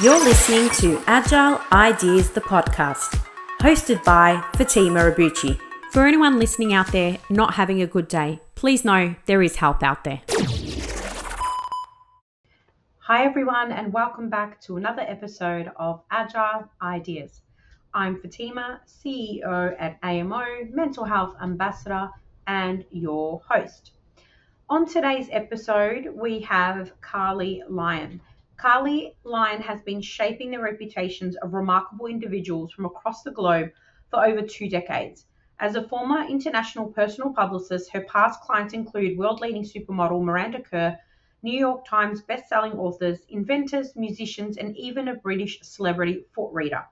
You're listening to Agile Ideas, the podcast, hosted by Fatima Abuchi. For anyone listening out there not having a good day, please know there is help out there. Hi everyone, and welcome back to another episode of Agile Ideas. I'm Fatima, CEO at AMO, Mental Health Ambassador, and your host. On today's episode, we have Carlii Lyon. Carlii Lyon has been shaping the reputations of remarkable individuals from across the globe for over 2 decades. As a former international personal publicist, her past clients include world-leading supermodel Miranda Kerr, New York Times bestselling authors, inventors, musicians, and even a British celebrity foot reader.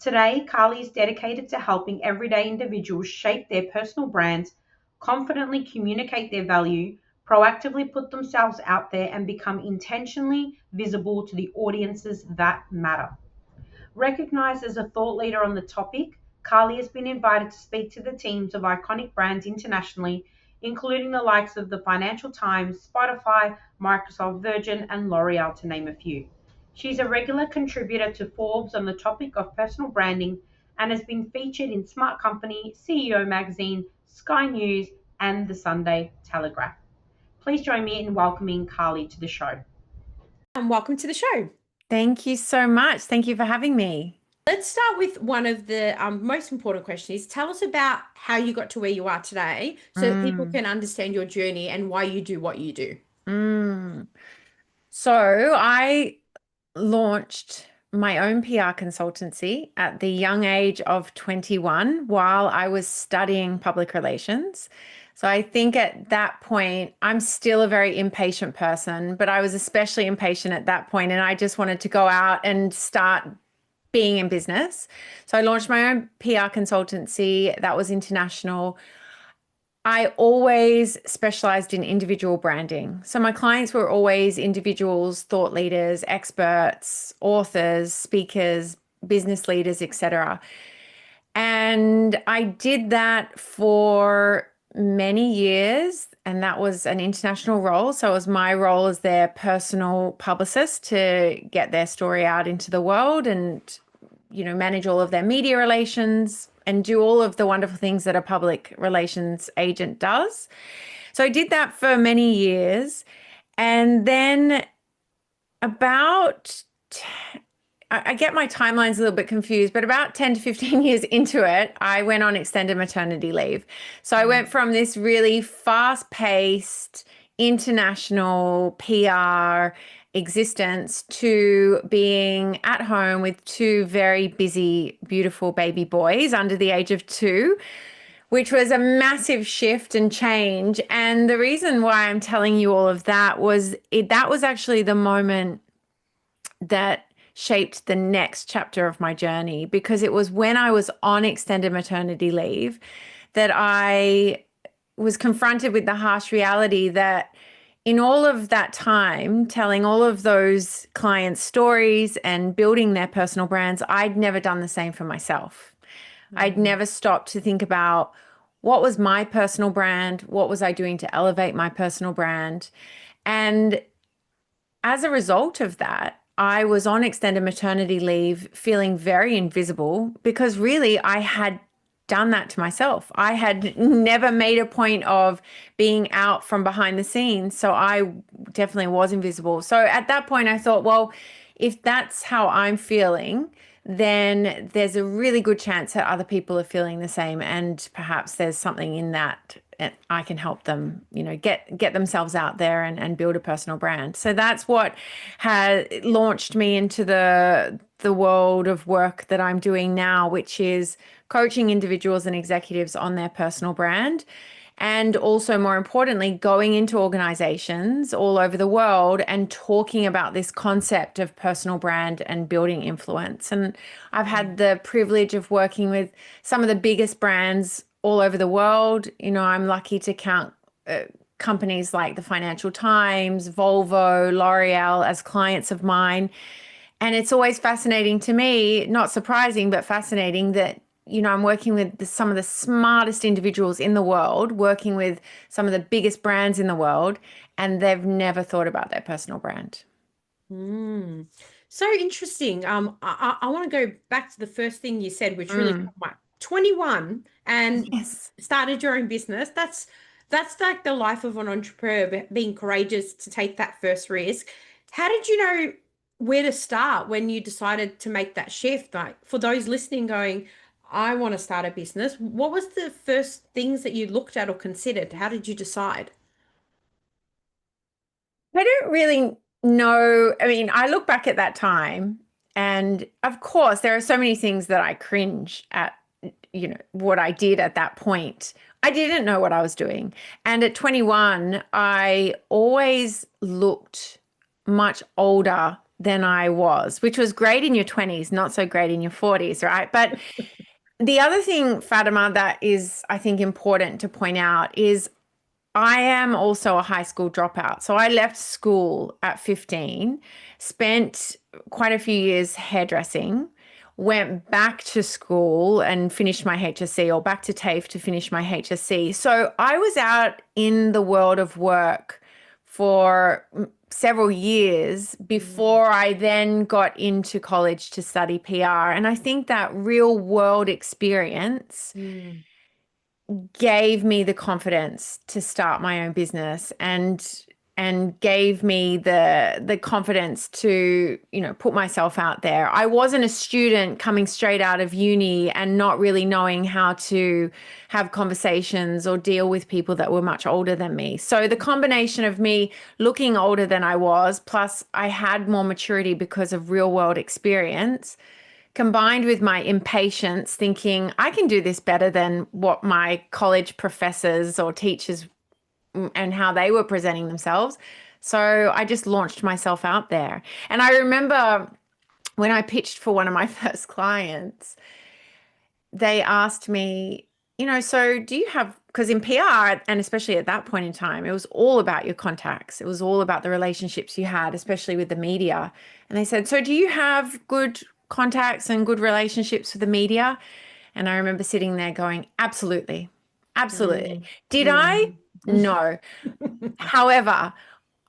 Today, Carlii is dedicated to helping everyday individuals shape their personal brands, confidently communicate their value, proactively put themselves out there, and become intentionally visible to the audiences that matter. Recognized as a thought leader on the topic, Carlii has been invited to speak to the teams of iconic brands internationally, including the likes of the Financial Times, Spotify, Microsoft, Virgin, and L'Oreal, to name a few. She's a regular contributor to Forbes on the topic of personal branding and has been featured in Smart Company, CEO Magazine, Sky News, and the Sunday Telegraph. Please join me in welcoming Carlii to the show. And welcome to the show. Thank you so much. Thank you for having me. Let's start with one of the most important questions. Tell us about how you got to where you are today so that people can understand your journey and why you do what you do. So I launched my own PR consultancy at the young age of 21 while I was studying public relations. So I think at that point, I'm still a very impatient person, but I was especially impatient at that point, and I just wanted to go out and start being in business. So I launched my own PR consultancy that was international. I always specialized in individual branding. So my clients were always individuals, thought leaders, experts, authors, speakers, business leaders, etc. And I did that for many years, and that was an international role. So it was my role as their personal publicist to get their story out into the world and, manage all of their media relations and do all of the wonderful things that a public relations agent does. So I did that for many years. And then I get my timelines a little bit confused, but about 10 to 15 years into it, I went on extended maternity leave. So I went from this really fast-paced international PR existence to being at home with 2 very busy, beautiful baby boys under the age of 2, which was a massive shift and change. And the reason why I'm telling you all of that was that was actually the moment that shaped the next chapter of my journey, because it was when I was on extended maternity leave that I was confronted with the harsh reality that in all of that time, telling all of those clients' stories and building their personal brands, I'd never done the same for myself. I'd never stopped to think about what was my personal brand, what was I doing to elevate my personal brand. And as a result of that, I was on extended maternity leave feeling very invisible, because really I had done that to myself. I had never made a point of being out from behind the scenes. So I definitely was invisible. So at that point I thought, well, if that's how I'm feeling, then there's a really good chance that other people are feeling the same. And perhaps there's something in that I can help them, get themselves out there and build a personal brand. So that's what has launched me into the world of work that I'm doing now, which is coaching individuals and executives on their personal brand. And also, more importantly, going into organizations all over the world and talking about this concept of personal brand and building influence. And I've had the privilege of working with some of the biggest brands all over the world. I'm lucky to count companies like the Financial Times, Volvo, L'Oreal as clients of mine. And it's always fascinating to me, not surprising, but fascinating that I'm working with some of the smartest individuals in the world, working with some of the biggest brands in the world, and they've never thought about their personal brand. So interesting. I want to go back to the first thing you said, which really Mm. caught my 21 and Yes. started your own business. That's like the life of an entrepreneur, being courageous to take that first risk. How did you know where to start when you decided to make that shift? Like for those listening going, I want to start a business. What was the first things that you looked at or considered? How did you decide? I don't really know. I mean, I look back at that time, and of course, there are so many things that I cringe at, what I did at that point. I didn't know what I was doing. And at 21, I always looked much older than I was, which was great in your 20s, not so great in your 40s, right? But the other thing, Fatima, that is, I think, important to point out is I am also a high school dropout. So I left school at 15, spent quite a few years hairdressing, went back to school and finished my HSC, or back to TAFE to finish my HSC. So I was out in the world of work for several years before I then got into college to study PR. And I think that real world experience gave me the confidence to start my own business, and gave me the confidence to, put myself out there. I wasn't a student coming straight out of uni and not really knowing how to have conversations or deal with people that were much older than me. So the combination of me looking older than I was, plus I had more maturity because of real world experience, combined with my impatience, thinking I can do this better than what my college professors or teachers and how they were presenting themselves. So I just launched myself out there. And I remember when I pitched for one of my first clients, they asked me, so do you have, because in PR, and especially at that point in time, it was all about your contacts. It was all about the relationships you had, especially with the media. And they said, so do you have good contacts and good relationships with the media? And I remember sitting there going, absolutely, absolutely. Did I? No. However,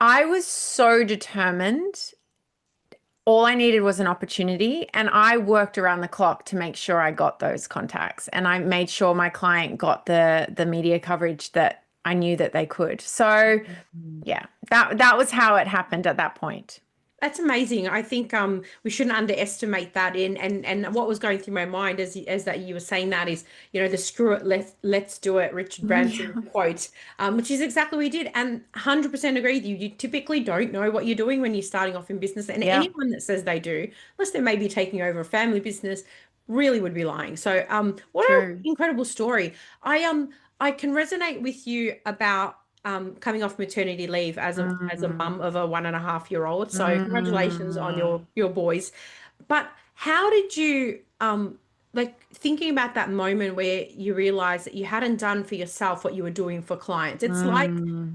I was so determined. All I needed was an opportunity, and I worked around the clock to make sure I got those contacts, and I made sure my client got the media coverage that I knew that they could. So yeah, that was how it happened at that point. That's amazing. I think we shouldn't underestimate that. And what was going through my mind as that you were saying that is, the screw it, let's do it, Richard Branson quote, which is exactly what we did. And 100% agree with you. You typically don't know what you're doing when you're starting off in business. And anyone that says they do, unless they may be taking over a family business, really would be lying. So what an incredible story. I can resonate with you about coming off maternity leave as a mum of a 1.5-year-old. So congratulations on your boys. But how did you like thinking about that moment where you realized that you hadn't done for yourself what you were doing for clients? It's like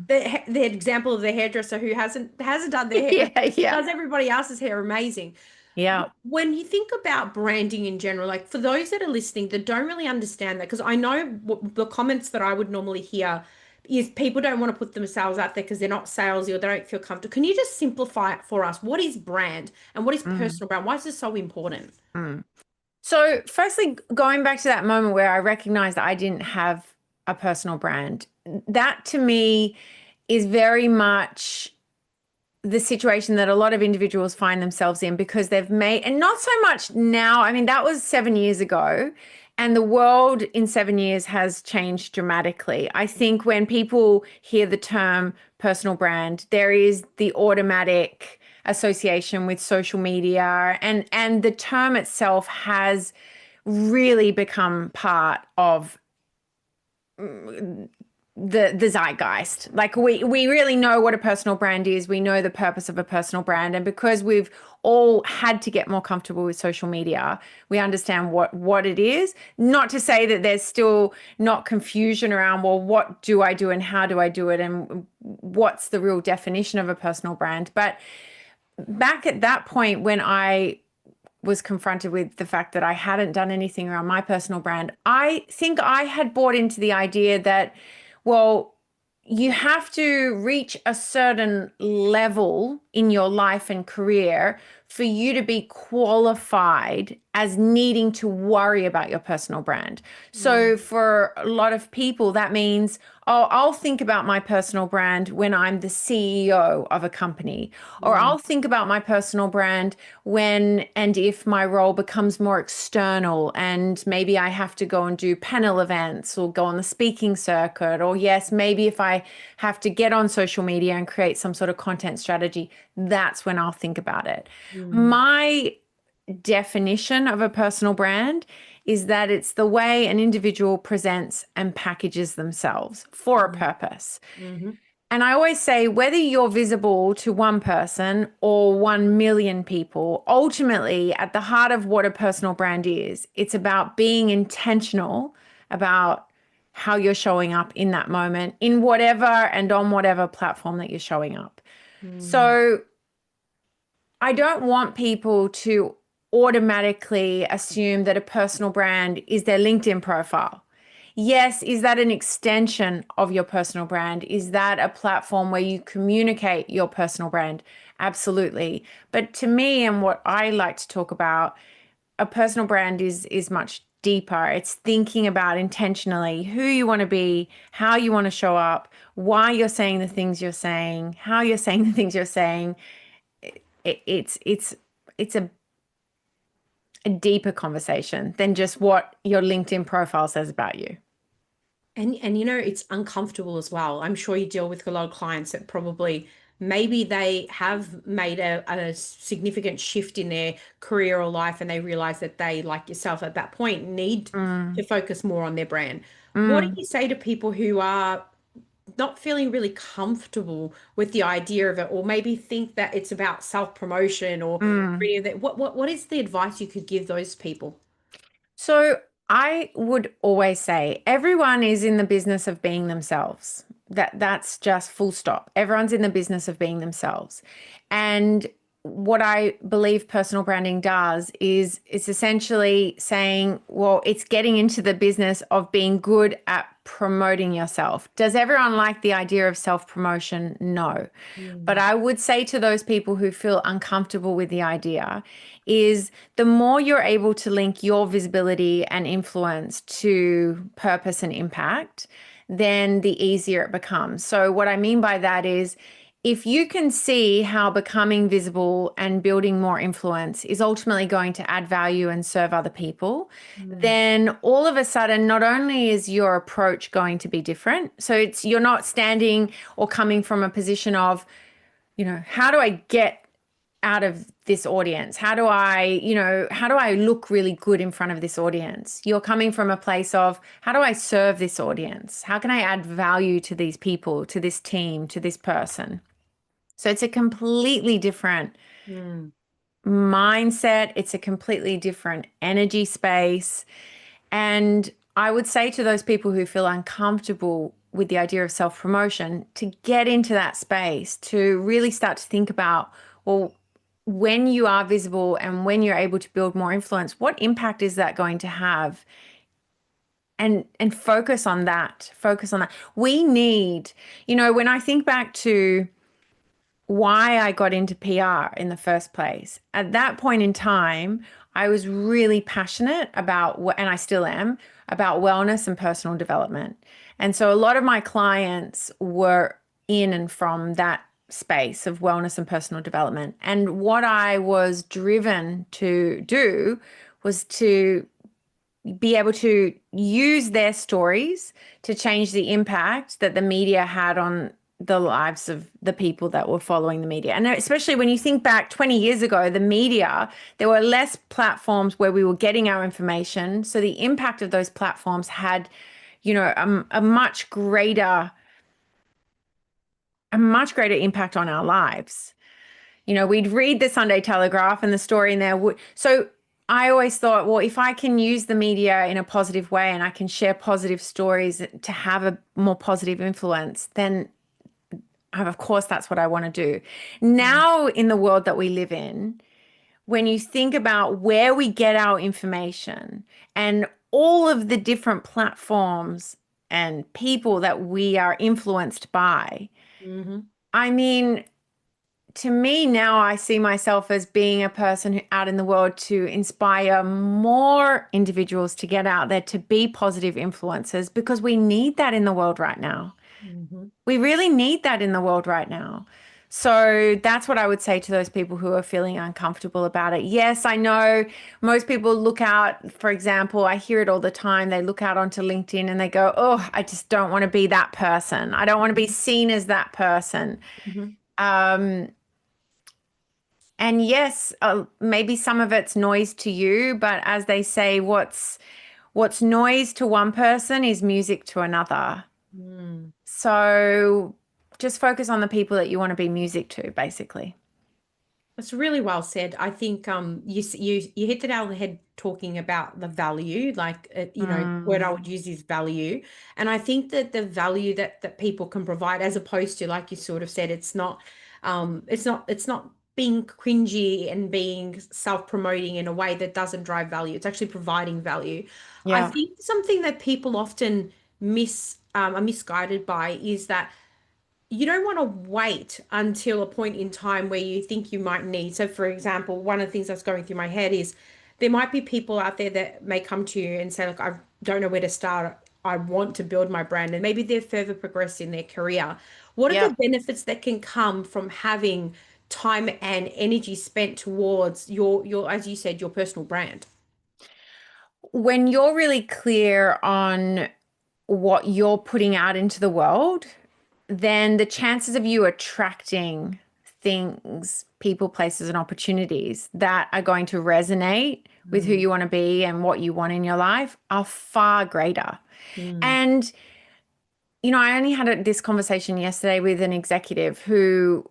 the example of the hairdresser who hasn't done their hair, does everybody else's hair amazing. Yeah. When you think about branding in general, like for those that are listening that don't really understand that, because I know the comments that I would normally hear is people don't want to put themselves out there because they're not salesy or they don't feel comfortable. Can you just simplify it for us? What is brand and what is personal brand? Why is this so important? So firstly, going back to that moment where I recognized that I didn't have a personal brand, that to me is very much the situation that a lot of individuals find themselves in, because they've made, and not so much now, I mean, that was 7 years ago, and the world in 7 years has changed dramatically. I think when people hear the term personal brand, there is the automatic association with social media, and the term itself has really become part of the zeitgeist. Like we really know what a personal brand is. We know the purpose of a personal brand. And because we've all had to get more comfortable with social media, we understand what it is. Not to say that there's still not confusion around, well, what do I do and how do I do it? And what's the real definition of a personal brand? But back at that point, when I was confronted with the fact that I hadn't done anything around my personal brand, I think I had bought into the idea that, well, you have to reach a certain level in your life and career for you to be qualified as needing to worry about your personal brand. So for a lot of people, that means, oh, I'll think about my personal brand when I'm the CEO of a company, or I'll think about my personal brand when and if my role becomes more external and maybe I have to go and do panel events or go on the speaking circuit, or yes, maybe if I have to get on social media and create some sort of content strategy, that's when I'll think about it. My definition of a personal brand is that it's the way an individual presents and packages themselves for a purpose. And I always say, whether you're visible to one person or 1 million people, ultimately at the heart of what a personal brand is, it's about being intentional about how you're showing up in that moment, in whatever and on whatever platform that you're showing up. So I don't want people to automatically assume that a personal brand is their LinkedIn profile. Yes, is that an extension of your personal brand? Is that a platform where you communicate your personal brand? Absolutely. But to me, and what I like to talk about, a personal brand is much deeper. It's thinking about intentionally who you want to be, how you want to show up, why you're saying the things you're saying, how you're saying the things you're saying. It's a deeper conversation than just what your LinkedIn profile says about you. And it's uncomfortable as well. I'm sure you deal with a lot of clients that probably maybe they have made a significant shift in their career or life, and they realize that they, like yourself at that point, need to focus more on their brand. What do you say to people who are not feeling really comfortable with the idea of it, or maybe think that it's about self-promotion or any of that? What is the advice you could give those people? So I would always say everyone is in the business of being themselves. That's just full stop. Everyone's in the business of being themselves. And what I believe personal branding does is it's essentially saying, well, it's getting into the business of being good at promoting yourself. Does everyone like the idea of self-promotion? No. But I would say to those people who feel uncomfortable with the idea is the more you're able to link your visibility and influence to purpose and impact, then the easier it becomes. So what I mean by that is, if you can see how becoming visible and building more influence is ultimately going to add value and serve other people, then all of a sudden, not only is your approach going to be different, so you're not standing or coming from a position of, how do I get out of this audience? How do I look really good in front of this audience? You're coming from a place of, how do I serve this audience? How can I add value to these people, to this team, to this person? So it's a completely different mindset. It's a completely different energy space. And I would say to those people who feel uncomfortable with the idea of self-promotion to get into that space, to really start to think about, well, when you are visible and when you're able to build more influence, what impact is that going to have? And focus on that. Focus on that. We need, when I think back to why I got into PR in the first place, at that point in time, I was really passionate about and I still am, about wellness and personal development. And so a lot of my clients were in and from that space of wellness and personal development. And what I was driven to do was to be able to use their stories to change the impact that the media had on the lives of the people that were following the media. And especially when you think back 20 years ago, the media, there were less platforms where we were getting our information. So the impact of those platforms had, a much greater impact on our lives. We'd read the Sunday Telegraph and the story in there. So I always thought, well, if I can use the media in a positive way and I can share positive stories to have a more positive influence, then of course, that's what I want to do. Now, in the world that we live in, when you think about where we get our information and all of the different platforms and people that we are influenced by, I mean, to me now, I see myself as being a person who out in the world to inspire more individuals to get out there to be positive influencers, because we need that in the world right now. We really need that in the world right now. So that's what I would say to those people who are feeling uncomfortable about it. Yes, I know most people look out, for example, I hear it all the time. They look out onto LinkedIn and they go, oh, I just don't want to be that person. I don't want to be seen as that person. Um, and yes, maybe some of it's noise to you, but as they say, what's noise to one person is music to another. So just focus on the people that you want to be music to, basically. That's really well said. I think you hit the nail on the head talking about the value, like word I would use is value, and I think that the value that people can provide, as opposed to, like you sort of said, it's not being cringy and being self-promoting in a way that doesn't drive value. It's actually providing value. I Yeah. think something that people often are misguided by is that you don't want to wait until a point in time where you think you might need. So, for example, one of the things that's going through my head is there might be people out there that may come to you and say, look, I don't know where to start. I want to build my brand. And maybe they're further progressed in their career. What are Yeah. the benefits that can come from having time and energy spent towards your, as you said, your personal brand? When you're really clear on what you're putting out into the world, then the chances of you attracting things, people, places, and opportunities that are going to resonate with who you want to be and what you want in your life are far greater. And, I only had this conversation yesterday with an executive who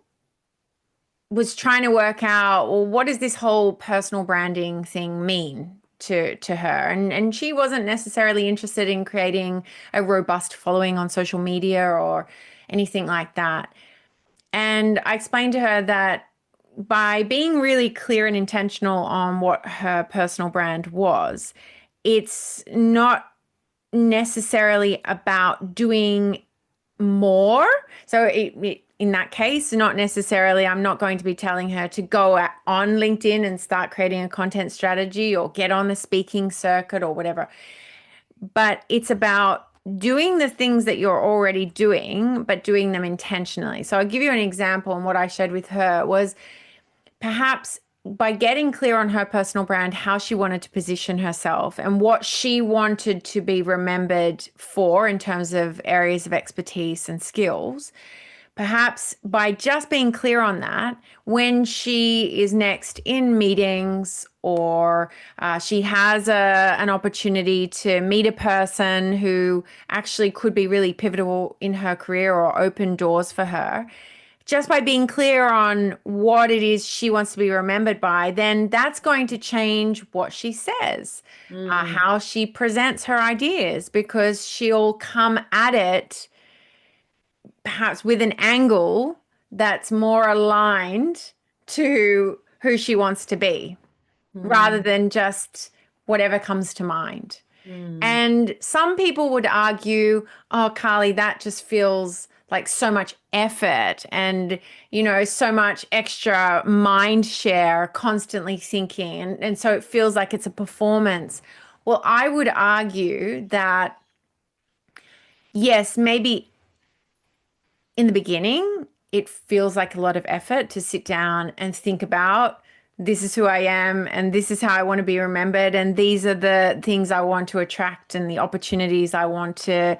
was trying to work out, well, what does this whole personal branding thing mean to her? And she wasn't necessarily interested in creating a robust following on social media or anything like that. And I explained to her that by being really clear and intentional on what her personal brand was, it's not necessarily about doing more. So in that case, not necessarily, I'm not going to be telling her to go on LinkedIn and start creating a content strategy or get on the speaking circuit or whatever. But it's about doing the things that you're already doing, but doing them intentionally. So I'll give you an example. And what I shared with her was perhaps by getting clear on her personal brand, how she wanted to position herself and what she wanted to be remembered for in terms of areas of expertise and skills. Perhaps by just being clear on that, when she is next in meetings or she has an opportunity to meet a person who actually could be really pivotal in her career or open doors for her, just by being clear on what it is she wants to be remembered by, then that's going to change what she says, how she presents her ideas, because she'll come at it perhaps with an angle that's more aligned to who she wants to be, rather than just whatever comes to mind. And some people would argue, oh, Carlii, that just feels like so much effort and, so much extra mind share, constantly thinking. And so it feels like it's a performance. Well, I would argue that, yes, maybe in the beginning, it feels like a lot of effort to sit down and think about, this is who I am and this is how I want to be remembered and these are the things I want to attract and the opportunities I want to,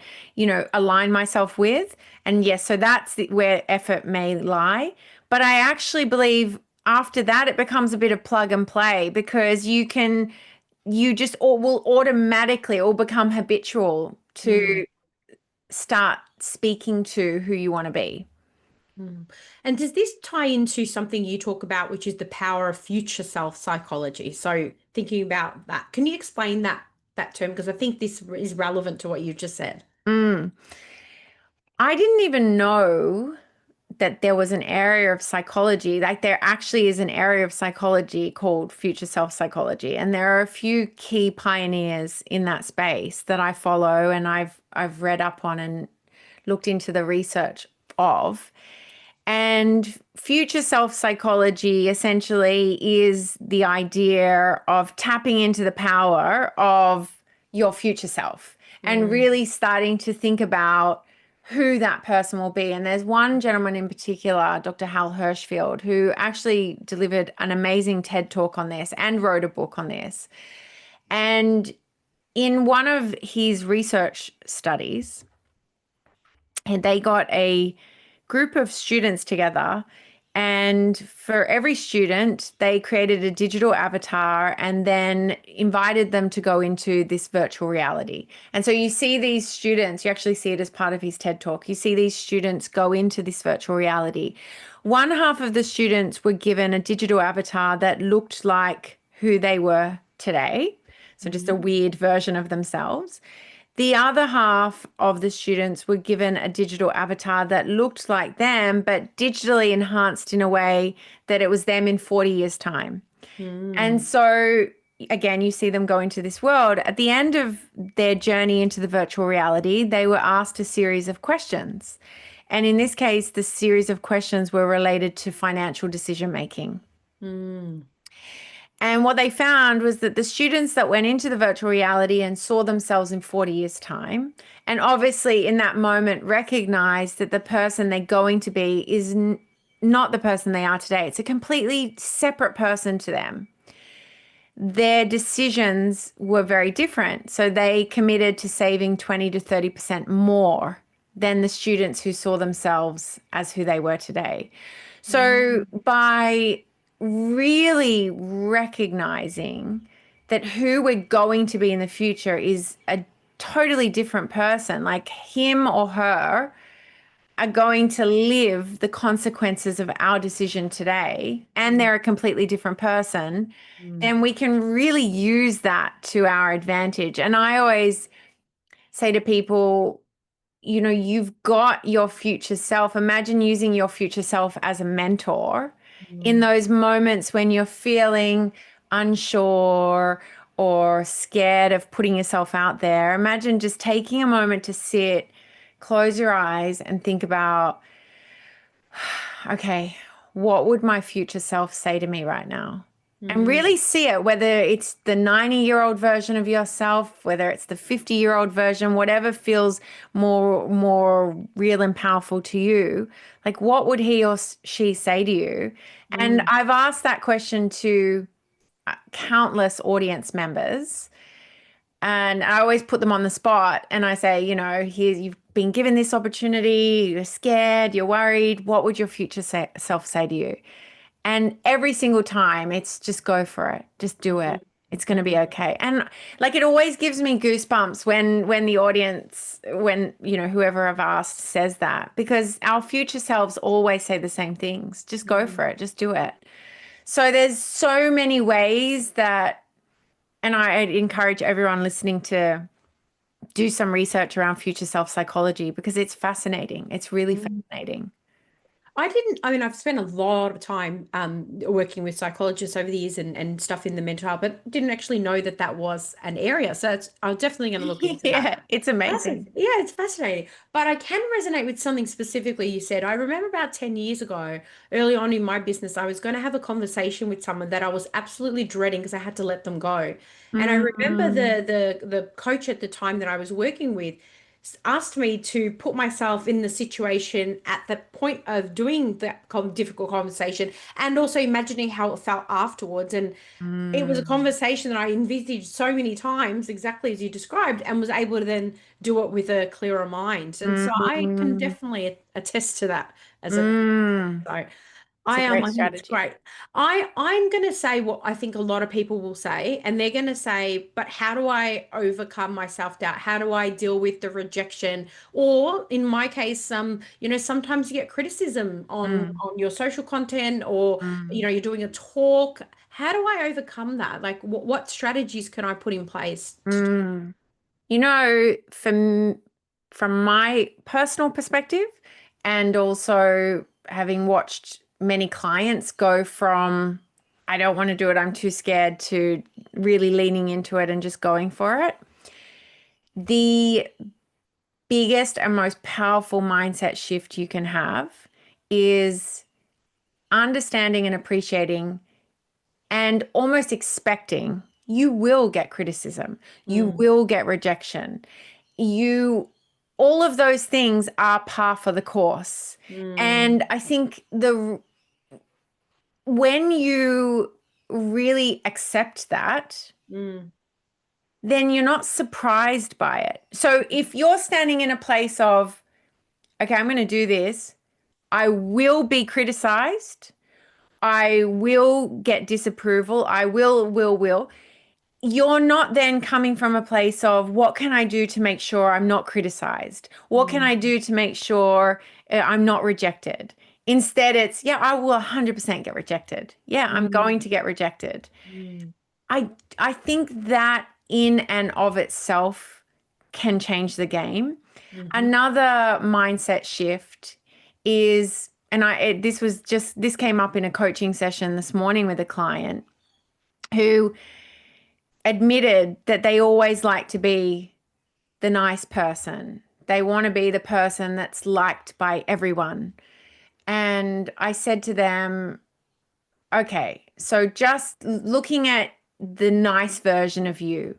align myself with. And yes, so that's where effort may lie. But I actually believe after that, it becomes a bit of plug and play, because you just will automatically all become habitual to start speaking to who you want to be. And does this tie into something you talk about, which is the power of future self psychology? So thinking about that, can you explain that term? Because I think this is relevant to what you just said. I didn't even know that there was an area of psychology, like there actually is an area of psychology called future self psychology. And there are a few key pioneers in that space that I follow and I've read up on and looked into the research of. And future self psychology essentially is the idea of tapping into the power of your future self and really starting to think about who that person will be. And there's one gentleman in particular, Dr. Hal Hershfield, who actually delivered an amazing TED talk on this and wrote a book on this. And in one of his research studies, and they got a group of students together, and for every student they created a digital avatar and then invited them to go into this virtual reality. And so you see these students, you actually see it as part of his TED talk, you see these students go into this virtual reality. One half of the students were given a digital avatar that looked like who they were today, so just a weird version of themselves. The other half of the students were given a digital avatar that looked like them, but digitally enhanced in a way that it was them in 40 years' time. And so, again, you see them go into this world. At the end of their journey into the virtual reality, they were asked a series of questions. And in this case, the series of questions were related to financial decision making. And what they found was that the students that went into the virtual reality and saw themselves in 40 years' time, and obviously in that moment recognized that the person they're going to be is not the person they are today. It's a completely separate person to them. Their decisions were very different. So they committed to saving 20 to 30% more than the students who saw themselves as who they were today. So by really recognizing that who we're going to be in the future is a totally different person, like him or her are going to live the consequences of our decision today, and they're a completely different person, then we can really use that to our advantage. And I always say to people, you know, you've got your future self. Imagine using your future self as a mentor in those moments when you're feeling unsure or scared of putting yourself out there. Imagine just taking a moment to sit, close your eyes and think about, okay, what would my future self say to me right now? And really see it, whether it's the 90-year-old version of yourself, whether it's the 50-year-old version, whatever feels more real and powerful to you. Like, what would he or she say to you? And I've asked that question to countless audience members, and I always put them on the spot. And I say, you know, here, you've been given this opportunity, you're scared, you're worried. What would your future self say to you? And every single time it's just go for it. Just do it. It's going to be okay. And like, it always gives me goosebumps when the audience, when, you know, whoever I've asked says that, because our future selves always say the same things. Just go for it. Just do it. So there's so many ways that, and I encourage everyone listening to do some research around future self psychology, because it's fascinating. It's really fascinating. I've spent a lot of time working with psychologists over the years and stuff in the mental health, but didn't actually know that that was an area. So I'm definitely going to look into that. It's amazing. Yeah, it's fascinating. But I can resonate with something specifically you said. I remember about 10 years ago, early on in my business, I was going to have a conversation with someone that I was absolutely dreading because I had to let them go. And I remember the coach at the time that I was working with asked me to put myself in the situation at the point of doing that difficult conversation, and also imagining how it felt afterwards. And it was a conversation that I envisaged so many times, exactly as you described, and was able to then do it with a clearer mind. And so I can definitely attest to that as a so. It's a great I think it's strategy. great. I'm going to say what I think a lot of people will say, and they're going to say, but how do I overcome my self-doubt? How do I deal with the rejection? Or in my case, you know, sometimes you get criticism on your social content, or, you know, you're doing a talk. How do I overcome that? Like, what strategies can I put in place? You know, from my personal perspective, and also having watched many clients go from, I don't want to do it, I'm too scared, to really leaning into it and just going for it. The biggest and most powerful mindset shift you can have is understanding and appreciating and almost expecting you will get criticism, you will get rejection, all of those things are par for the course. And I think when you really accept that, then you're not surprised by it. So if you're standing in a place of, okay, I'm going to do this, I will be criticized, I will get disapproval, I will. You're not then coming from a place of, what can I do to make sure I'm not criticized? What can I do to make sure I'm not rejected? Instead, it's, yeah, I will 100% get rejected. Yeah, I'm going to get rejected. I think that in and of itself can change the game. Another mindset shift is, and this came up in a coaching session this morning with a client who admitted that they always like to be the nice person. They want to be the person that's liked by everyone. And I said to them, okay, so just looking at the nice version of you,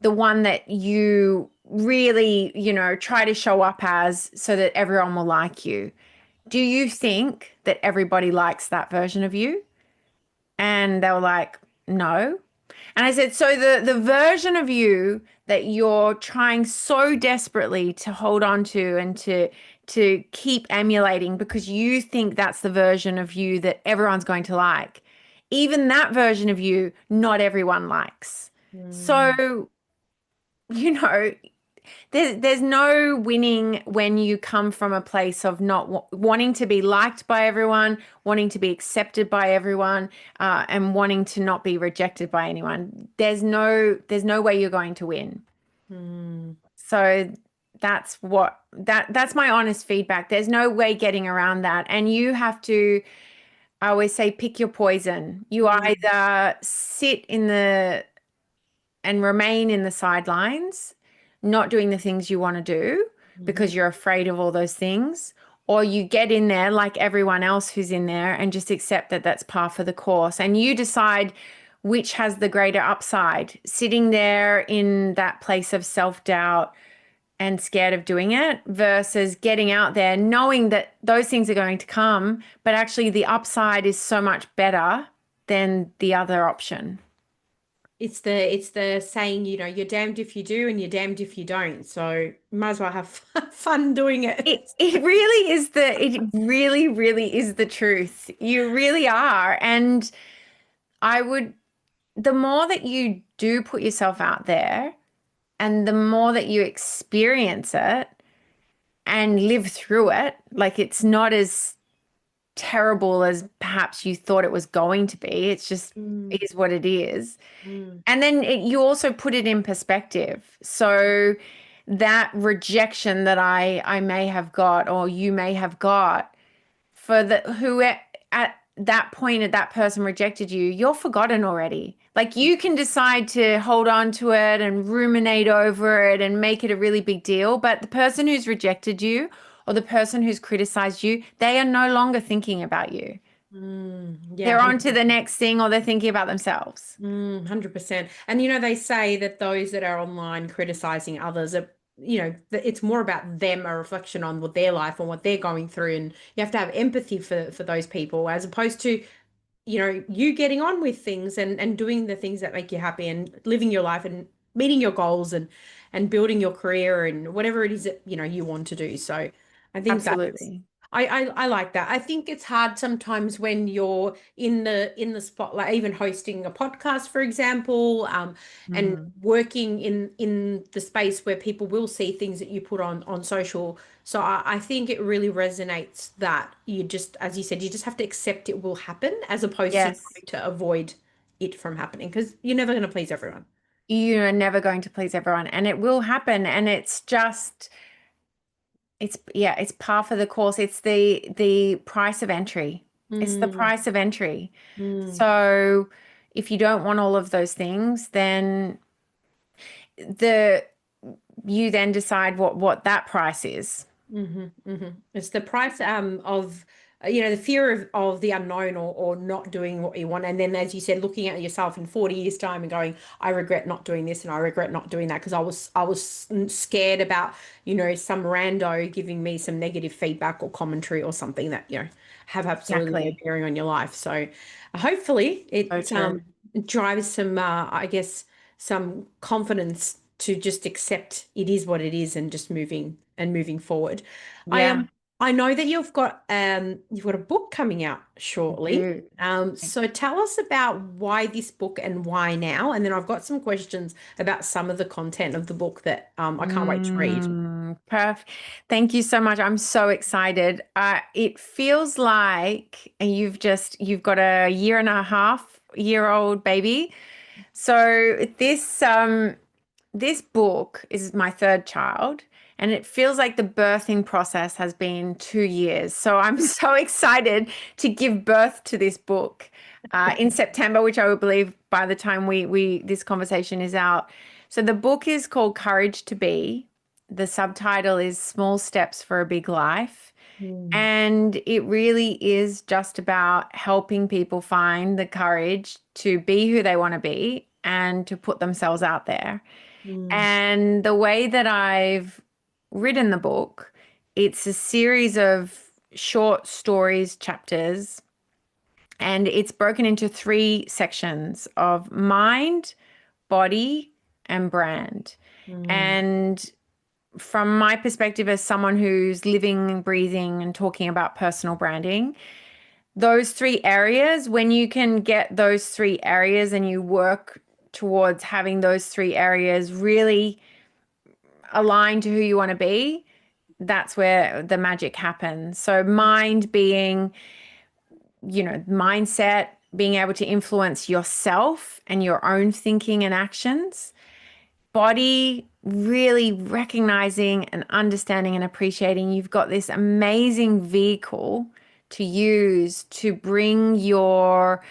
the one that you really, try to show up as so that everyone will like you. Do you think that everybody likes that version of you? And they were like, no. And I said, so the version of you that you're trying so desperately to hold on to and to keep emulating because you think that's the version of you that everyone's going to like, even that version of you, not everyone likes. So, there's no winning when you come from a place of not wanting to be liked by everyone, wanting to be accepted by everyone, and wanting to not be rejected by anyone. There's no way you're going to win. So that's my honest feedback. There's no way getting around that. And you have to, I always say, pick your poison. You either sit and remain in the sidelines, not doing the things you want to do because you're afraid of all those things, or you get in there like everyone else who's in there and just accept that that's par for the course. And you decide which has the greater upside, sitting there in that place of self-doubt and scared of doing it versus getting out there knowing that those things are going to come, but actually the upside is so much better than the other option. It's the saying, you're damned if you do and you're damned if you don't. So might as well have fun doing it. It really, really is the truth. You really are. And the more that you do put yourself out there and the more that you experience it and live through it, like it's not as terrible as perhaps you thought it was going to be. It's just is what it is. And then you also put it in perspective. So that rejection that I may have got or you may have got who at that point that person rejected you, you're forgotten already. Like you can decide to hold on to it and ruminate over it and make it a really big deal. But the person who's rejected you or the person who's criticized you, they are no longer thinking about you. They're on to the next thing or they're thinking about themselves. 100%. And, they say that those that are online criticizing others are, it's more about them, a reflection on what their life and what they're going through. And you have to have empathy for those people as opposed to, you getting on with things and doing the things that make you happy and living your life and meeting your goals and building your career and whatever it is that, you want to do. So I think absolutely. I like that. I think it's hard sometimes when you're in the spotlight, even hosting a podcast, for example, and working in the space where people will see things that you put on social. So I think it really resonates that you just, as you said, you just have to accept it will happen as opposed to trying to avoid it from happening because you're never going to please everyone. You're never going to please everyone and it will happen. And it's just... it's par for the course. It's the price of entry. It's the price of entry. So if you don't want all of those things, then you then decide what that price is. It's the price of the fear of the unknown, or not doing what you want. And then, as you said, looking at yourself in 40 years time and going, I regret not doing this and I regret not doing that, because I was scared about, some rando giving me some negative feedback or commentary or something that, have absolutely no Exactly. bearing on your life. So hopefully So it true. drives some, I guess, some confidence to just accept it is what it is, and just moving forward. I Yeah, am. I know that you've got a book coming out I shortly. do. So tell us about why this book and why now, and then I've got some questions about some of the content of the book that I can't wait to read. Perfect. Thank you so much. I'm so excited. It feels like you've got a year and a half year old baby. So this book is my third child, and it feels like the birthing process has been 2 years. So I'm so excited to give birth to this book in September, which I would believe by the time we this conversation is out. So the book is called Courage to Be. The subtitle is Small Steps for a Big Life. Mm, And it really is just about helping people find the courage to be who they want to be and to put themselves out there. mm, And the way that I've written the book, it's a series of short stories, chapters, and it's broken into 3 sections of mind, body, and brand. mm, And from my perspective as someone who's living and breathing and talking about personal branding, those 3 areas, when you can get those 3 areas and you work towards having those 3 areas really aligned to who you want to be, that's where the magic happens. So, mind being, mindset, being able to influence yourself and your own thinking and actions. Body, really recognizing and understanding and appreciating you've got this amazing vehicle to use to bring your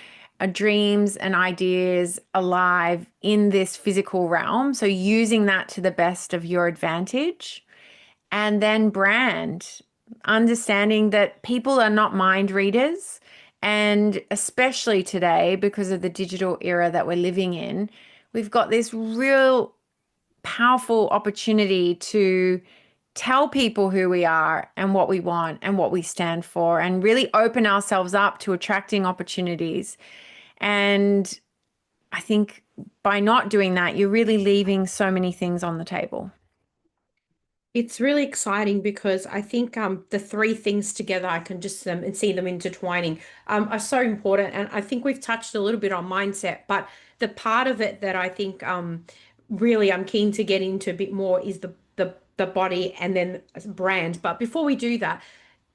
dreams and ideas alive in this physical realm. So, using that to the best of your advantage. And then brand, understanding that people are not mind readers. And especially today, because of the digital era that we're living in, we've got this real powerful opportunity to tell people who we are and what we want and what we stand for, and really open ourselves up to attracting opportunities. And I think by not doing that, you're really leaving so many things on the table. It's really exciting because I think the three things together, I can just and see them intertwining, are so important. And I think we've touched a little bit on mindset, but the part of it that I think really I'm keen to get into a bit more is the body and then brand. But before we do that,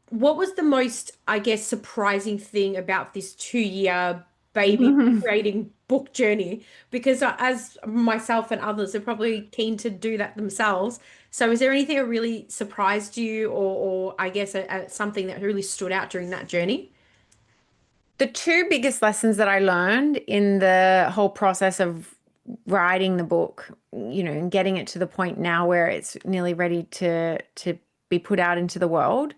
what was the most, I guess, surprising thing about this 2 year baby creating book journey? Because as myself and others are probably keen to do that themselves. So is there anything that really surprised you, or I guess something that really stood out during that journey? The 2 biggest lessons that I learned in the whole process of writing the book, and getting it to the point now where it's nearly ready to be put out into the world.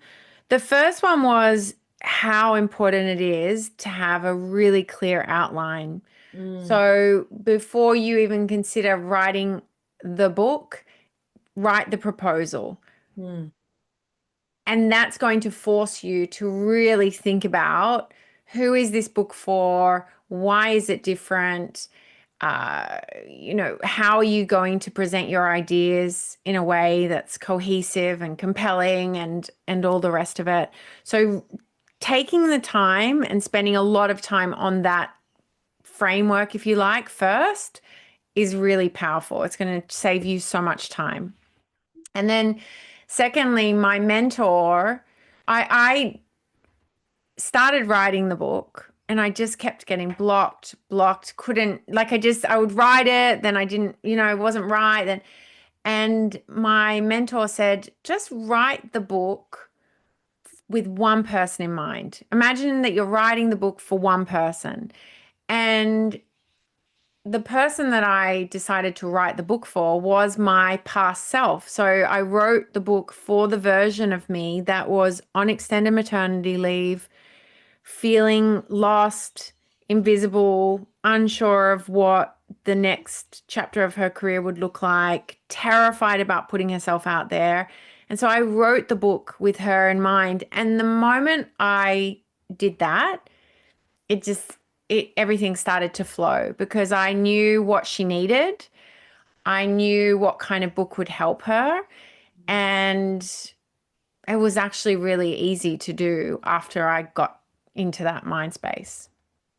The first one was how important it is to have a really clear outline. Mm, So before you even consider writing the book, write the proposal. mm, And that's going to force you to really think about, who is this book for? Why is it different? How are you going to present your ideas in a way that's cohesive and compelling, and all the rest of it. So taking the time and spending a lot of time on that framework, if you like, first is really powerful. It's going to save you so much time. And then secondly, my mentor, I started writing the book and I just kept getting blocked, couldn't, like, I would write it, then I didn't, it wasn't right. And my mentor said, just write the book with one person in mind. Imagine that you're writing the book for one person. And the person that I decided to write the book for was my past self. So I wrote the book for the version of me that was on extended maternity leave, feeling lost, invisible, unsure of what the next chapter of her career would look like, terrified about putting herself out there. And so I wrote the book with her in mind. And the moment I did that, it just everything started to flow because I knew what she needed. I knew what kind of book would help her. And it was actually really easy to do after I got into that mind space.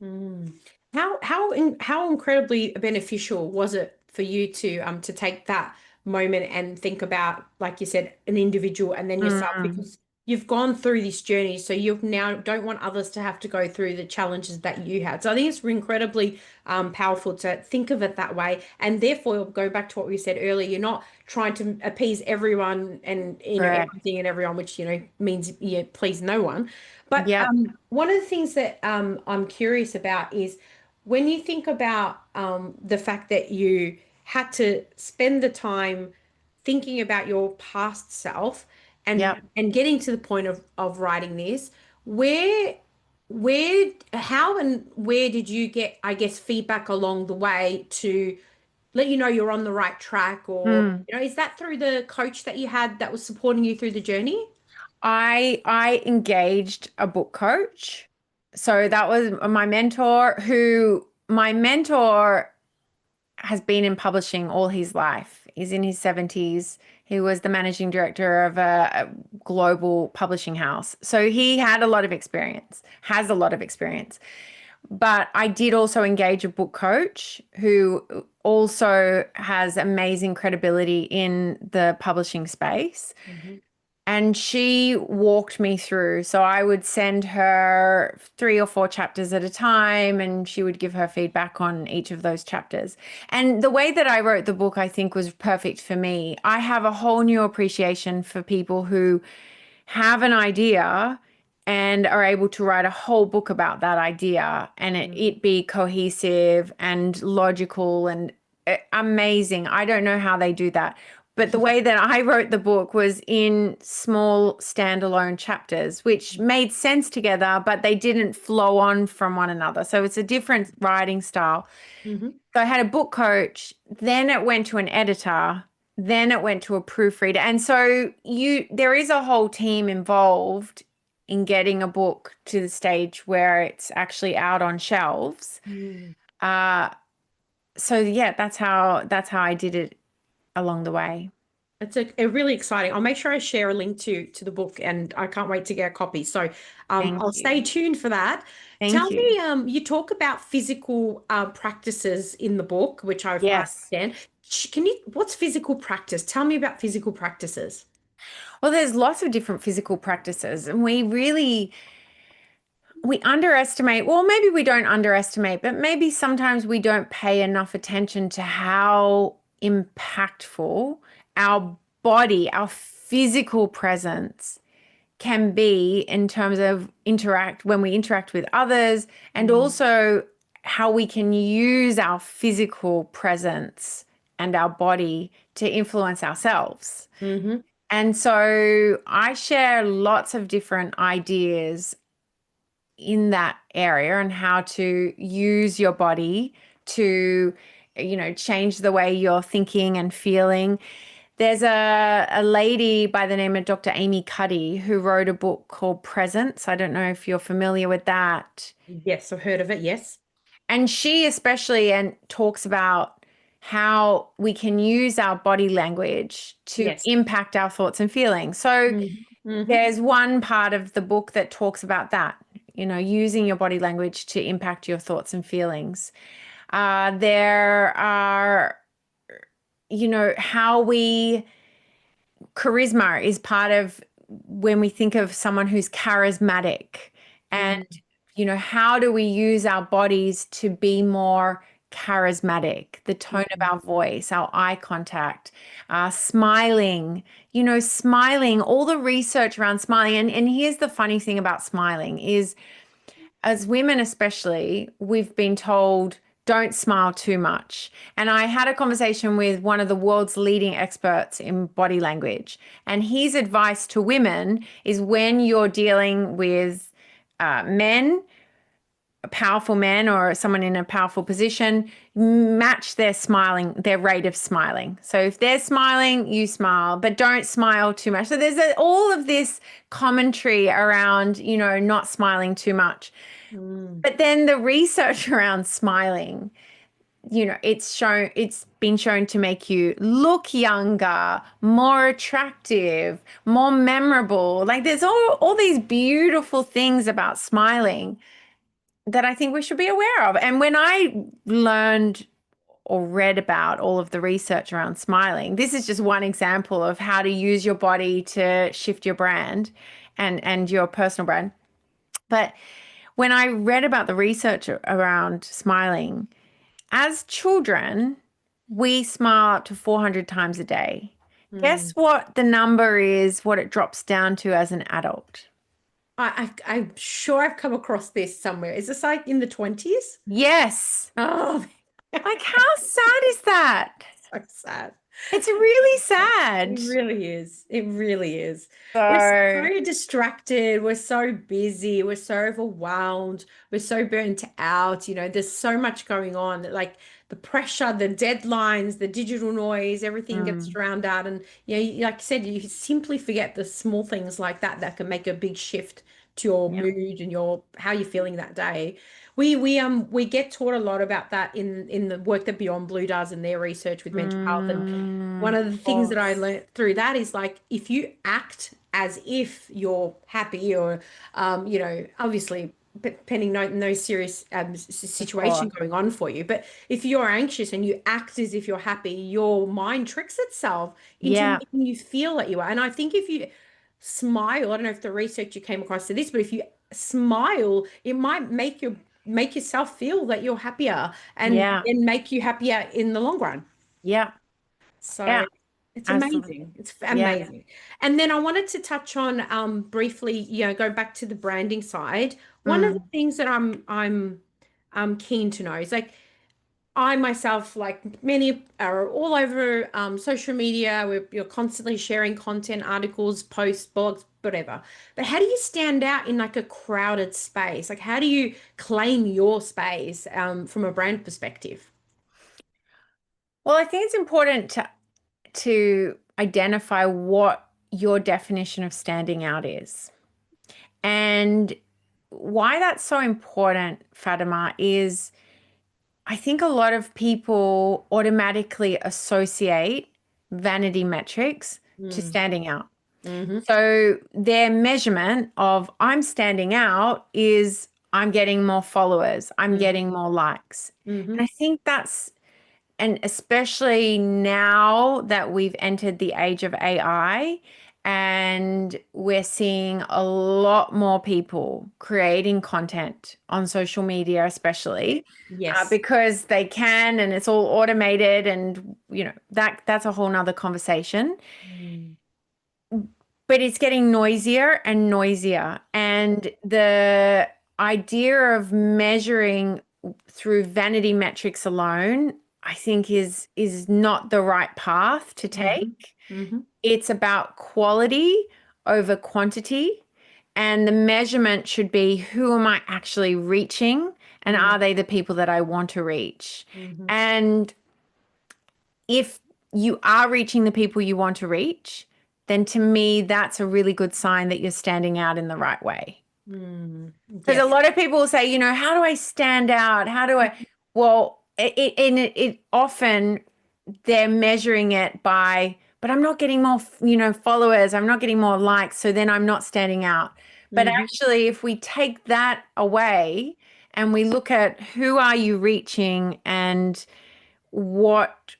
Mm. How incredibly beneficial was it for you to take that moment and think about, like you said, an individual and then yourself, because you've gone through this journey, so you've now don't want others to have to go through the challenges that you had. So I think it's incredibly powerful to think of it that way, and therefore go back to what we said earlier. You're not trying to appease everyone and Correct. everything and everyone, which means please no one. But Yep. one of the things that I'm curious about is when you think about the fact that you had to spend the time thinking about your past self and Yep. and getting to the point of writing this, where how and where did you get, I guess, feedback along the way to let you know you're on the right track, or is that through the coach that you had that was supporting you through the journey? I engaged a book coach. So that was my mentor, who my mentor has been in publishing all his life. He's in his 70s. He was the managing director of a global publishing house. So he had a lot of experience, has a lot of experience. But I did also engage a book coach who also has amazing credibility in the publishing space. And she walked me through. So I would send her 3 or 4 chapters at a time, and she would give her feedback on each of those chapters. And the way that I wrote the book, I think, was perfect for me. I have a whole new appreciation for people who have an idea and are able to write a whole book about that idea, and it be cohesive and logical and amazing. I don't know how they do that. But the way that I wrote the book was in small standalone chapters, which made sense together, but they didn't flow on from one another. So it's a different writing style. Mm-hmm. So I had a book coach, then it went to an editor, then it went to a proofreader. And so there is a whole team involved in getting a book to the stage where it's actually out on shelves. So yeah, that's how I did it along the way. It's a really exciting. I'll make sure I share a link to the book, and I can't wait to get a copy. So I'll stay tuned for that. Tell Thank you. me, you talk about physical practices in the book, which I Yes. understand. What's physical practice? Tell me about physical practices. Well, there's lots of different physical practices, and we underestimate, well, maybe we don't underestimate, but maybe sometimes we don't pay enough attention to how impactful our body, our physical presence can be in terms of when we interact with others, and also how we can use our physical presence and our body to influence ourselves. Mm-hmm. And so I share lots of different ideas in that area and how to use your body to, change the way you're thinking and feeling. There's a lady by the name of Dr. Amy Cuddy who wrote a book called Presence. I don't know if you're familiar with that. Yes, I've heard of it. Yes. And she especially talks about how we can use our body language to impact our thoughts and feelings. So there's one part of the book that talks about that, using your body language to impact your thoughts and feelings. There are, charisma is part of when we think of someone who's charismatic, and, how do we use our bodies to be more charismatic, the tone of our voice, our eye contact, smiling, smiling, all the research around smiling. And here's the funny thing about smiling is, as women especially, we've been told don't smile too much. And I had a conversation with one of the world's leading experts in body language. And his advice to women is when you're dealing with men, powerful men or someone in a powerful position, match their smiling, their rate of smiling. So if they're smiling, you smile, but don't smile too much. So there's all of this commentary around, not smiling too much. But then the research around smiling, it's been shown to make you look younger, more attractive, more memorable. Like there's all these beautiful things about smiling that I think we should be aware of. And when I learned or read about all of the research around smiling, this is just one example of how to use your body to shift your brand and your personal brand. But when I read about the research around smiling, as children, we smile up to 400 times a day. Guess what the number is, what it drops down to as an adult? I'm sure I've come across this somewhere. Is this like in the 20s? Yes. Oh, Like how sad is that? so sad. It's really sad. It really is. It really is. So, We're so distracted. We're so busy. We're so overwhelmed. We're so burnt out. There's so much going on. Like the pressure, the deadlines, the digital noise, everything gets drowned out. And, like you said, you simply forget the small things like that can make a big shift to your mood and how you're feeling that day. We get taught a lot about that in the work that Beyond Blue does in their research with mental health. And one of the things that I learned through that is like, if you act as if you're happy or, obviously depending on no serious situation going on for you. But if you're anxious and you act as if you're happy, your mind tricks itself into making you feel that you are. And I think if you smile, I don't know if the research you came across to this, but if you smile, it might make yourself feel that you're happier and make you happier in the long run. Yeah. So it's amazing. It's amazing. Yeah. And then I wanted to touch on briefly, go back to the branding side. One of the things that I'm keen to know is like, I myself, like many, are all over social media. You're constantly sharing content, articles, posts, blogs, whatever. But how do you stand out in like a crowded space? Like, how do you claim your space from a brand perspective? Well, I think it's important to identify what your definition of standing out is. And why that's so important, Fatima, is I think a lot of people automatically associate vanity metrics to standing out. So their measurement of I'm standing out is I'm getting more followers, I'm getting more likes. And I think and especially now that we've entered the age of AI and we're seeing a lot more people creating content on social media, especially because they can, and it's all automated, and that's a whole nother conversation. But it's getting noisier and noisier, and the idea of measuring through vanity metrics alone, I think is not the right path to take. It's about quality over quantity, and the measurement should be, who am I actually reaching, and are they the people that I want to reach? And if you are reaching the people you want to reach, then to me, that's a really good sign that you're standing out in the right way. Because a lot of people will say, how do I stand out? How do I? Well, it often they're measuring it by, but I'm not getting more, followers. I'm not getting more likes. So then I'm not standing out. But actually, if we take that away and we look at who are you reaching and what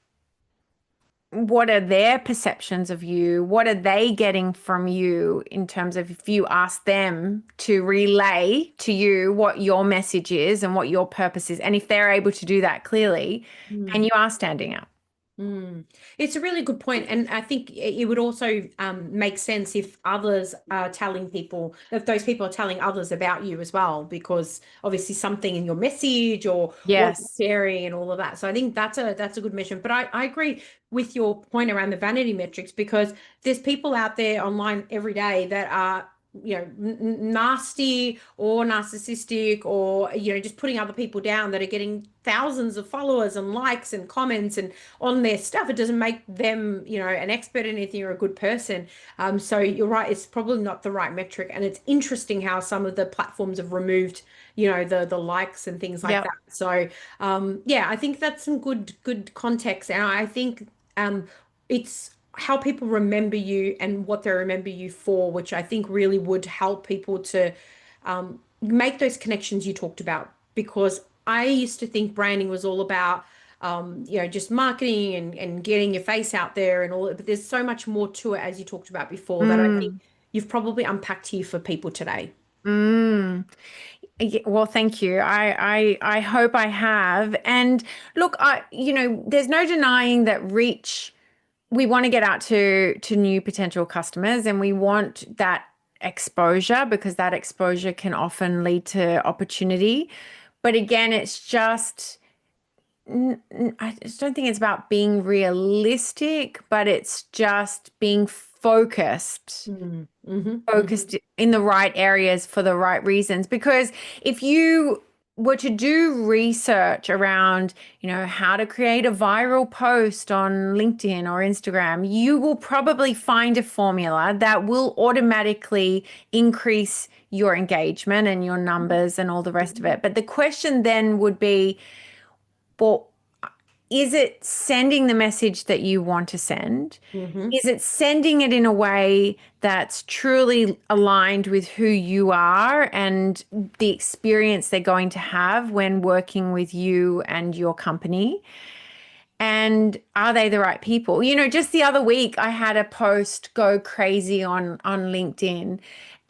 are their perceptions of you? What are they getting from you in terms of if you ask them to relay to you what your message is and what your purpose is? And if they're able to do that clearly, and you are standing out. It's a really good point, and I think it would also make sense if others are telling people, if those people are telling others about you as well, because obviously something in your message or what you're Yes. sharing and all of that. So I think that's a good mission. But I agree with your point around the vanity metrics, because there's people out there online every day that are, nasty or narcissistic, or just putting other people down, that are getting thousands of followers and likes and comments and on their stuff. It doesn't make them, an expert in anything or a good person. So you're right, it's probably not the right metric. And it's interesting how some of the platforms have removed, the likes and things like Yep. that. So yeah, I think that's some good context. And I think it's how people remember you and what they remember you for, which I think really would help people to make those connections you talked about. Because I used to think branding was all about, just marketing and getting your face out there and all that. But there's so much more to it, as you talked about before, that I think Mm. you've probably unpacked here for people today. Mm. Well, thank you. I hope I have. And look, there's no denying that reach, we want to get out to new potential customers, and we want that exposure, because that exposure can often lead to opportunity. But again, I just don't think it's about being realistic, but it's just being focused focused in the right areas for the right reasons. Because if you were to do research around, how to create a viral post on LinkedIn or Instagram, you will probably find a formula that will automatically increase your engagement and your numbers and all the rest of it. But the question then would be, well, is it sending the message that you want to send? Mm-hmm. Is it sending it in a way that's truly aligned with who you are and the experience they're going to have when working with you and your company? And are they the right people? Just the other week, I had a post go crazy on LinkedIn,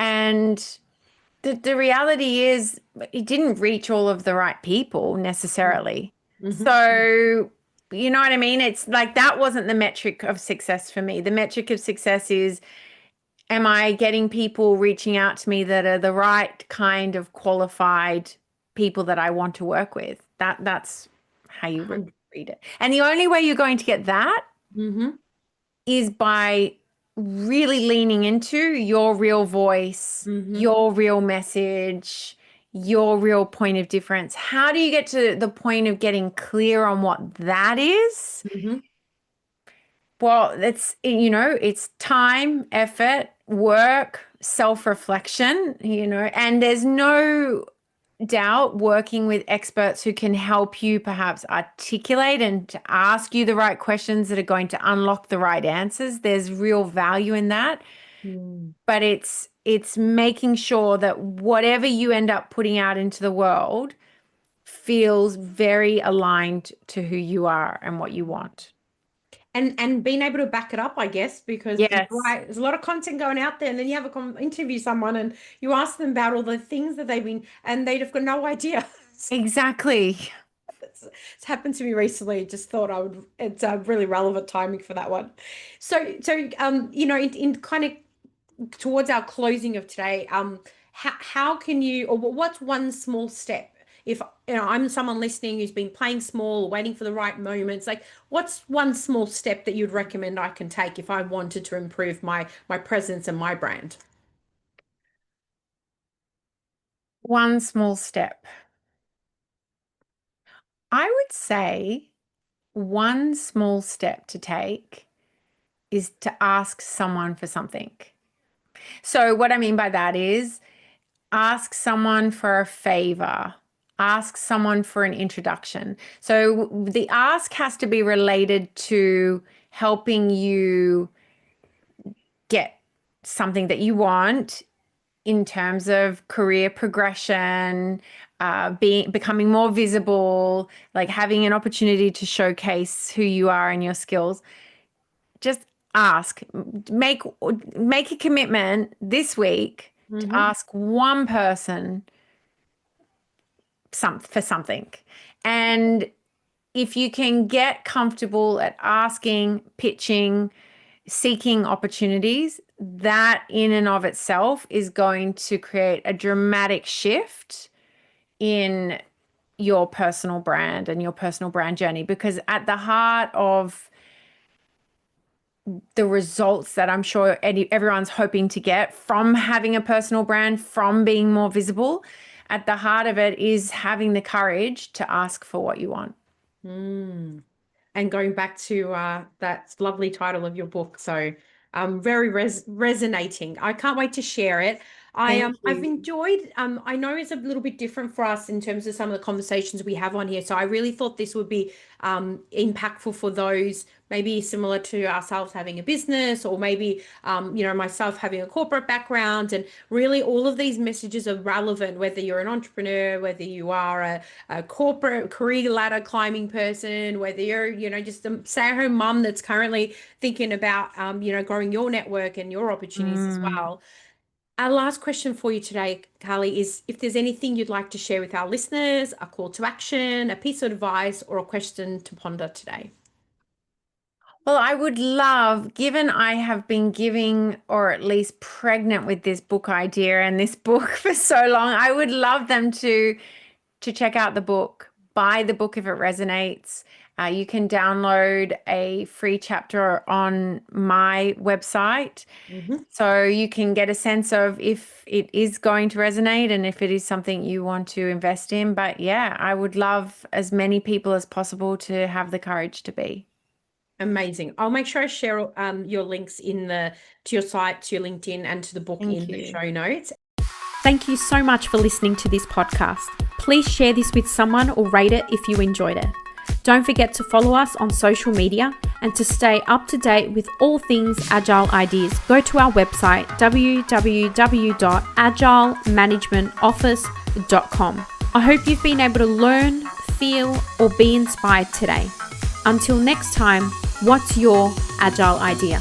and the reality is it didn't reach all of the right people necessarily. Mm-hmm. So, you know what I mean? It's like that wasn't the metric of success for me. The metric of success is, am I getting people reaching out to me that are the right kind of qualified people that I want to work with? That's how you read it. And the only way you're going to get that Mm-hmm. is by really leaning into your real voice, Mm-hmm. your real message, your real point of difference. How do you get to the point of getting clear on what that is? Mm-hmm. Well, it's time, effort, work, self-reflection, and there's no doubt working with experts who can help you perhaps articulate and to ask you the right questions that are going to unlock the right answers. There's real value in that. But it's making sure that whatever you end up putting out into the world feels very aligned to who you are and what you want. And being able to back it up, I guess, because Yes, right, there's a lot of content going out there, and then you have a interview someone and you ask them about all the things that they've been, and they've got no idea. exactly. It's happened to me recently. Just thought I would. It's a really relevant timing for that one. So in kind of towards our closing of today, how can you, or what's one small step? If I'm someone listening who's been playing small, waiting for the right moments, like what's one small step that you'd recommend I can take if I wanted to improve my presence and my brand? One small step. I would say one small step to take is to ask someone for something. So, what I mean by that is ask someone for a favor, ask someone for an introduction. So, the ask has to be related to helping you get something that you want in terms of career progression, becoming more visible, like having an opportunity to showcase who you are and your skills. Just ask, make a commitment this week to Mm-hmm. ask one person for something. And if you can get comfortable at asking, pitching, seeking opportunities, that in and of itself is going to create a dramatic shift in your personal brand and your personal brand journey. Because at the heart of the results that I'm sure everyone's hoping to get from having a personal brand, from being more visible, at the heart of it is having the courage to ask for what you want. And going back to that lovely title of your book, so very resonating. I can't wait to share it. I've enjoyed. I know it's a little bit different for us in terms of some of the conversations we have on here. So I really thought this would be impactful for those maybe similar to ourselves having a business, or maybe myself having a corporate background. And really, all of these messages are relevant whether you're an entrepreneur, whether you are a corporate career ladder climbing person, whether you're just a stay-at-home mum that's currently thinking about growing your network and your opportunities as well. Our last question for you today, Carlii, is if there's anything you'd like to share with our listeners, a call to action, a piece of advice, or a question to ponder today. Well, I would love, given I have been giving or at least pregnant with this book idea and this book for so long, I would love them to check out the book, buy the book if it resonates. You can download a free chapter on my website. So you can get a sense of if it is going to resonate and if it is something you want to invest in. But yeah, I would love as many people as possible to have the courage to be. Amazing. I'll make sure I share your links to your site, to your LinkedIn, and to the book in the show notes. Thank you so much for listening to this podcast. Please share this with someone or rate it if you enjoyed it. Don't forget to follow us on social media, and to stay up to date with all things Agile Ideas, go to our website www.agilemanagementoffice.com. I hope you've been able to learn, feel, or be inspired today. Until next time, what's your Agile idea?